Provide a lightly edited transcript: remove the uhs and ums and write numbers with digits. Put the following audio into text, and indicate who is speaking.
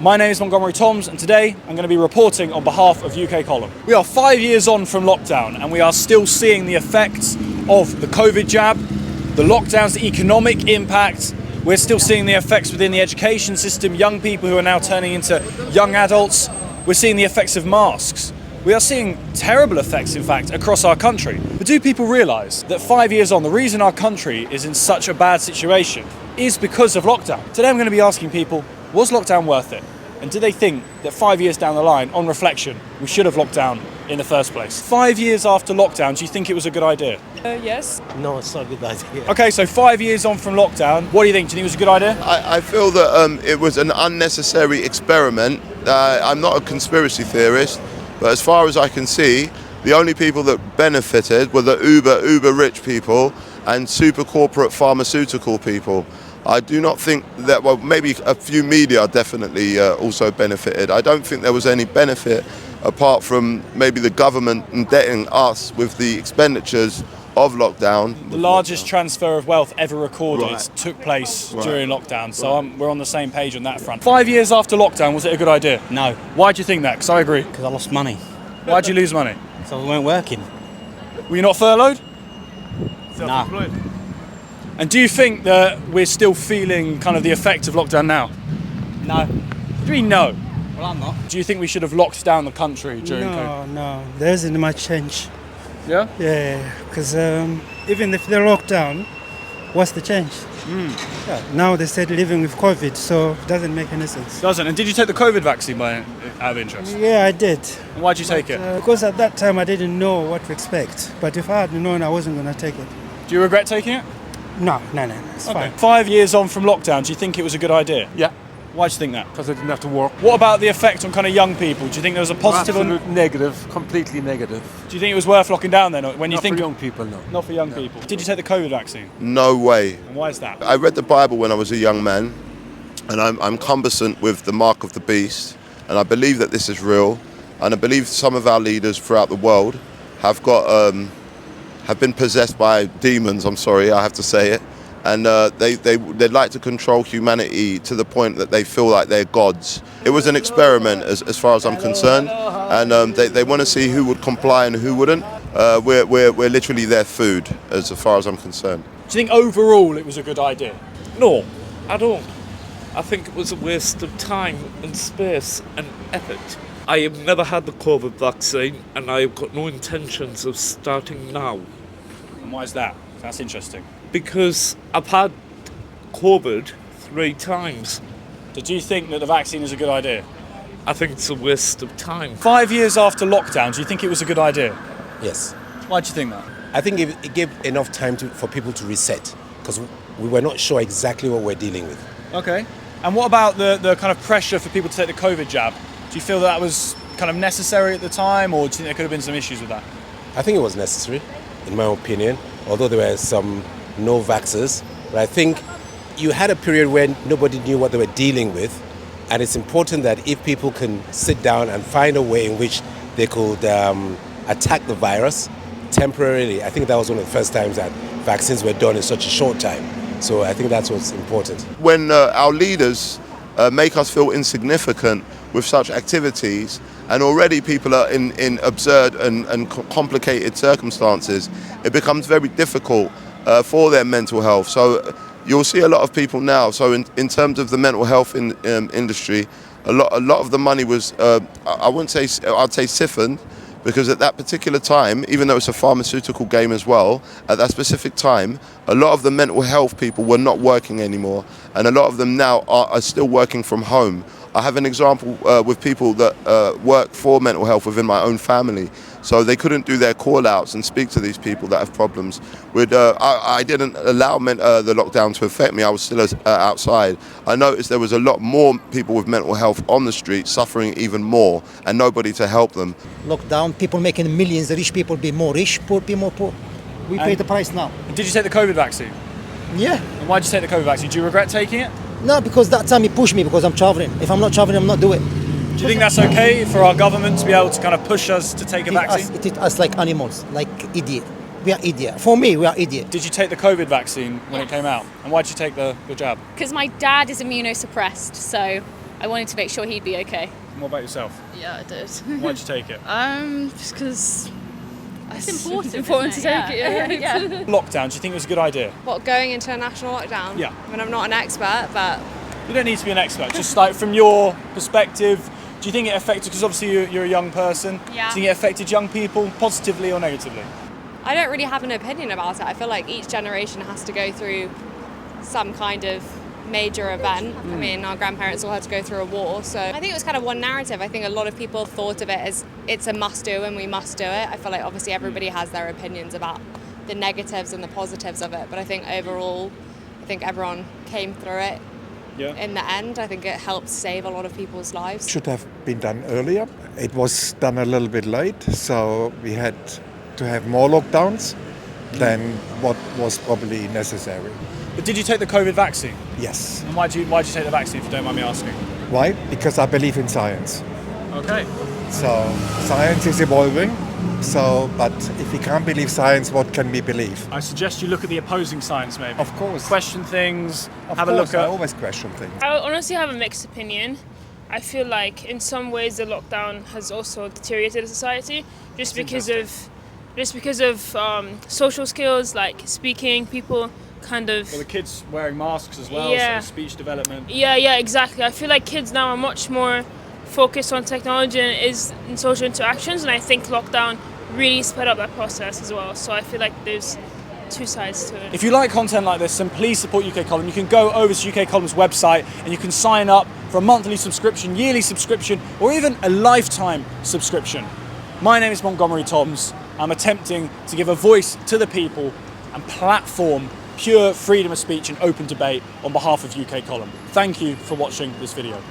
Speaker 1: My name is Montgomery Toms, and today I'm going to be reporting on behalf of UK Column. We are 5 years on from lockdown, and we are still seeing the effects of the COVID jab, the lockdown's economic impact. We're still seeing the effects within the education system, young people who are now turning into young adults. We're seeing the effects of masks. We are seeing terrible effects, in fact, across our country. But do people realise that 5 years on, the reason our country is in such a bad situation is because of lockdown? Today I'm going to be asking people, was lockdown worth it? And do they think that 5 years down the line, on reflection, we should have locked down in the first place? 5 years after lockdown, do you think it was a good idea?
Speaker 2: Yes.
Speaker 3: No, it's not a good idea.
Speaker 1: Okay, so 5 years on from lockdown, what do you think? Do you think it was a good idea?
Speaker 4: I feel that it was an unnecessary experiment. I'm not a conspiracy theorist, but as far as I can see, the only people that benefited were the uber rich people and super corporate pharmaceutical people. I do not think that, well, maybe a few media definitely also benefited. I don't think there was any benefit apart from maybe the government indebting us with the expenditures of lockdown.
Speaker 1: The largest transfer of wealth ever recorded
Speaker 4: Right.
Speaker 1: took place during lockdown, so we're on the same page on that front. 5 years after lockdown, was it a good idea?
Speaker 3: No,
Speaker 1: Why do you think that? Because I agree.
Speaker 3: because I lost money,
Speaker 1: Why did you lose money?
Speaker 3: so I weren't working.
Speaker 1: Were you not furloughed?
Speaker 3: Nah.
Speaker 1: And do you think that we're still feeling kind of the effect of lockdown now?
Speaker 3: No.
Speaker 1: What do you mean no?
Speaker 3: Well, I'm not.
Speaker 1: Do you think we should have locked down the country during COVID?
Speaker 2: No, there isn't much change.
Speaker 1: Yeah?
Speaker 2: Yeah, because even if they're locked down, what's the change? Yeah, now they said living with COVID, so it doesn't make any sense.
Speaker 1: Doesn't. And did you take the COVID vaccine out of interest?
Speaker 2: Yeah, I did.
Speaker 1: And why'd you take it?
Speaker 2: Because at that time I didn't know what to expect. But if I had known, I wasn't going to take it.
Speaker 1: Do you regret taking it?
Speaker 2: No, it's fine.
Speaker 1: 5 years on from lockdown, do you think it was a good idea?
Speaker 5: Yeah,
Speaker 1: Why do you think that?
Speaker 5: because I didn't have to work.
Speaker 1: What about the effect on kind of young people? Do you think there was a positive on...
Speaker 5: Absolute negative, completely negative.
Speaker 1: Do you think it was worth locking down then? When you
Speaker 5: Not
Speaker 1: think
Speaker 5: for young people, no.
Speaker 1: Not for young people. Did you take the COVID vaccine?
Speaker 4: No way.
Speaker 1: And why is that?
Speaker 4: I read the Bible when I was a young man, and I'm conversant with the mark of the beast, and I believe that this is real, and I believe some of our leaders throughout the world have been possessed by demons. I'm sorry, I have to say it. And they'd like to control humanity to the point that they feel like they're gods. It was an experiment as far as I'm concerned, and they want to see who would comply and who wouldn't. We're literally their food as far as I'm concerned.
Speaker 1: Do you think overall it was a good idea?
Speaker 6: No, I don't. I think it was a waste of time and space and effort. I have never had the COVID vaccine and I have got no intentions of starting now
Speaker 1: And why is that? That's interesting.
Speaker 6: because I've had COVID 3 times.
Speaker 1: So do you think that the vaccine is a good idea?
Speaker 6: I think it's a waste of time.
Speaker 1: 5 years after lockdown, do you think it was a good idea?
Speaker 7: Yes.
Speaker 1: Why do you think that?
Speaker 7: I think it gave enough time for people to reset because we were not sure exactly what we're dealing with.
Speaker 1: Okay. And what about the kind of pressure for people to take the COVID jab? Do you feel that was kind of necessary at the time, or do you think there could have been some issues with that?
Speaker 7: I think it was necessary, in my opinion, although there were some no-vaxxers. But I think you had a period where nobody knew what they were dealing with, and it's important that if people can sit down and find a way in which they could attack the virus temporarily. I think that was one of the first times that vaccines were done in such a short time. So I think that's what's important.
Speaker 4: When our leaders make us feel insignificant with such activities, and already people are in absurd and complicated circumstances, it becomes very difficult for their mental health. So you'll see a lot of people now. So in terms of the mental health industry, a lot of the money was, I'd say siphoned, because at that particular time, even though it's a pharmaceutical game as well, at that specific time, a lot of the mental health people were not working anymore, and a lot of them now are still working from home. I have an example with people that work for mental health within my own family. So they couldn't do their call-outs and speak to these people that have problems. I didn't allow the lockdown to affect me. I was still outside. I noticed there was a lot more people with mental health on the street suffering even more, and nobody to help them.
Speaker 8: Lockdown, people making millions, the rich people be more rich, poor be more poor. We pay the price now.
Speaker 1: Did you take the COVID vaccine?
Speaker 8: Yeah.
Speaker 1: And why did you take the COVID vaccine? Do you regret taking it?
Speaker 8: No, because that time he pushed me because I'm traveling. If I'm not traveling, I'm not doing it.
Speaker 1: Do you think that's okay for our government to be able to kind of push us to take a vaccine?
Speaker 8: It treat us like animals, like idiot. We are idiot. For me, we are idiot.
Speaker 1: Did you take the COVID vaccine when it came out? And why did you take the jab?
Speaker 9: Because my dad is immunosuppressed, so I wanted to make sure he'd be okay.
Speaker 1: And what about yourself?
Speaker 10: Yeah, I did.
Speaker 1: Why'd you take it?
Speaker 10: Just because
Speaker 9: It's important.
Speaker 10: important to
Speaker 9: isn't
Speaker 10: take
Speaker 9: it?
Speaker 10: it.
Speaker 9: Yeah.
Speaker 1: Lockdown, do you think it was a good idea?
Speaker 11: What, going into a national lockdown?
Speaker 1: Yeah.
Speaker 11: I mean, I'm not an expert, but
Speaker 1: You don't need to be an expert, just like from your perspective, do you think it affected, because obviously you're a young person, do you think it affected young people positively or negatively?
Speaker 11: I don't really have an opinion about it. I feel like each generation has to go through some kind of major event. I mean, our grandparents all had to go through a war, so I think it was kind of one narrative. I think a lot of people thought of it as it's a must do and we must do it. I feel like obviously everybody has their opinions about the negatives and the positives of it, but I think overall, I think everyone came through it.
Speaker 1: Yeah.
Speaker 11: In the end, I think it helped save a lot of people's lives.
Speaker 12: Should have been done earlier. It was done a little bit late, so we had to have more lockdowns than what was probably necessary.
Speaker 1: But did you take the COVID vaccine?
Speaker 12: Yes.
Speaker 1: And why'd you take the vaccine, if you don't mind me asking?
Speaker 12: Why? Because I believe in science.
Speaker 1: Okay.
Speaker 12: So science is evolving. So, but if we can't believe science, what can we believe?
Speaker 1: I suggest you look at the opposing science, maybe.
Speaker 12: Of course.
Speaker 1: Question things,
Speaker 12: Of
Speaker 1: have a
Speaker 12: course,
Speaker 1: look
Speaker 12: I
Speaker 1: at...
Speaker 12: always question things.
Speaker 10: I honestly have a mixed opinion. I feel like in some ways the lockdown has also deteriorated society just because of social skills like speaking. People kind of
Speaker 1: Well, the kids wearing masks as well,
Speaker 10: Yeah.
Speaker 1: so speech development.
Speaker 10: yeah, exactly. I feel like kids now are much more focused on technology and is in social interactions, and I think lockdown really sped up that process as well. So I feel like there's two sides to it.
Speaker 1: If you like content like this, then please support UK Column. You can go over to UK Column's website and you can sign up for a monthly subscription, yearly subscription, or even a lifetime subscription. My name is Montgomery Toms. I'm attempting to give a voice to the people and platform pure freedom of speech and open debate on behalf of UK Column. Thank you for watching this video.